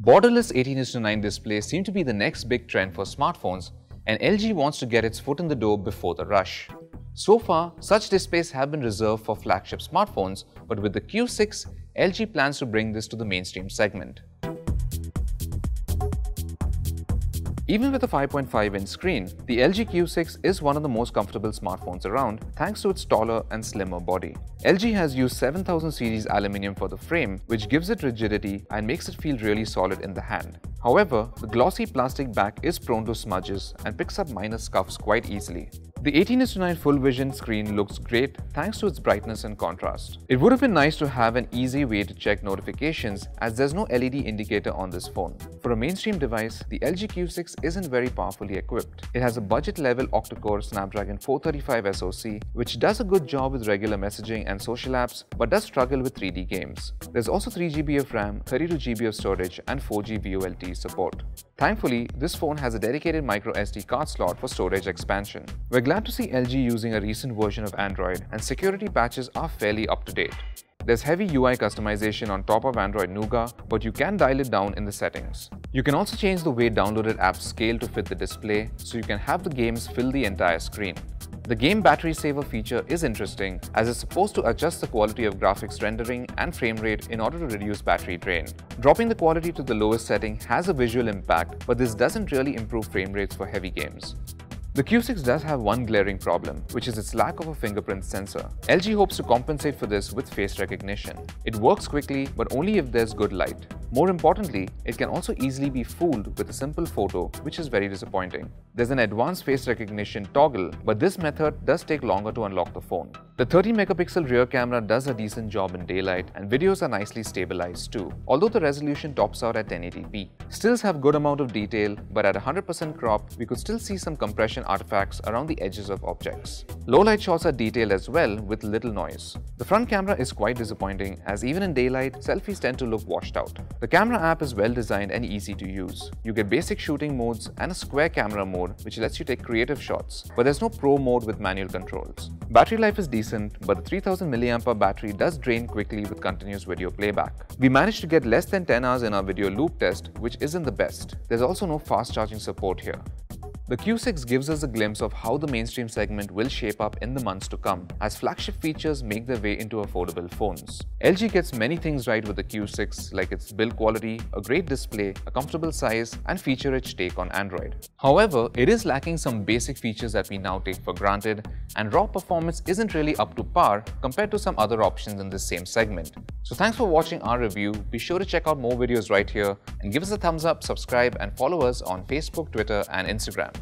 Borderless 18:9 displays seem to be the next big trend for smartphones, and LG wants to get its foot in the door before the rush. So far, such displays have been reserved for flagship smartphones, but with the Q6, LG plans to bring this to the mainstream segment. Even with a 5.5-inch screen, the LG Q6 is one of the most comfortable smartphones around thanks to its taller and slimmer body. LG has used 7000 series aluminium for the frame, which gives it rigidity and makes it feel really solid in the hand. However, the glossy plastic back is prone to smudges and picks up minor scuffs quite easily. The 18:9 full vision screen looks great thanks to its brightness and contrast. It would have been nice to have an easy way to check notifications, as there's no LED indicator on this phone. For a mainstream device, the LG Q6 isn't very powerfully equipped. It has a budget-level octa-core Snapdragon 435 SoC, which does a good job with regular messaging and social apps, but does struggle with 3D games. There's also 3GB of RAM, 32GB of storage, and 4G VoLTE support. Thankfully, this phone has a dedicated microSD card slot for storage expansion. We're glad to see LG using a recent version of Android, and security patches are fairly up to date. There's heavy UI customization on top of Android Nougat, but you can dial it down in the settings. You can also change the way downloaded apps scale to fit the display, so you can have the games fill the entire screen. The game battery saver feature is interesting, as it's supposed to adjust the quality of graphics rendering and frame rate in order to reduce battery drain. Dropping the quality to the lowest setting has a visual impact, but this doesn't really improve frame rates for heavy games. The Q6 does have one glaring problem, which is its lack of a fingerprint sensor. LG hopes to compensate for this with face recognition. It works quickly, but only if there's good light. More importantly, it can also easily be fooled with a simple photo, which is very disappointing. There's an advanced face recognition toggle, but this method does take longer to unlock the phone. The 30-megapixel rear camera does a decent job in daylight, and videos are nicely stabilized too, although the resolution tops out at 1080p. Stills have good amount of detail, but at 100% crop, we could still see some compression artifacts around the edges of objects. Low-light shots are detailed as well, with little noise. The front camera is quite disappointing, as even in daylight, selfies tend to look washed out. The camera app is well designed and easy to use. You get basic shooting modes and a square camera mode, which lets you take creative shots, but there's no pro mode with manual controls. Battery life is decent, but the 3000 mAh battery does drain quickly with continuous video playback. We managed to get less than 10 hours in our video loop test, which isn't the best. There's also no fast charging support here. The Q6 gives us a glimpse of how the mainstream segment will shape up in the months to come, as flagship features make their way into affordable phones. LG gets many things right with the Q6, like its build quality, a great display, a comfortable size, and feature-rich take on Android. However, it is lacking some basic features that we now take for granted, and raw performance isn't really up to par compared to some other options in this same segment. So thanks for watching our review. Be sure to check out more videos right here, and give us a thumbs up, subscribe, and follow us on Facebook, Twitter, and Instagram.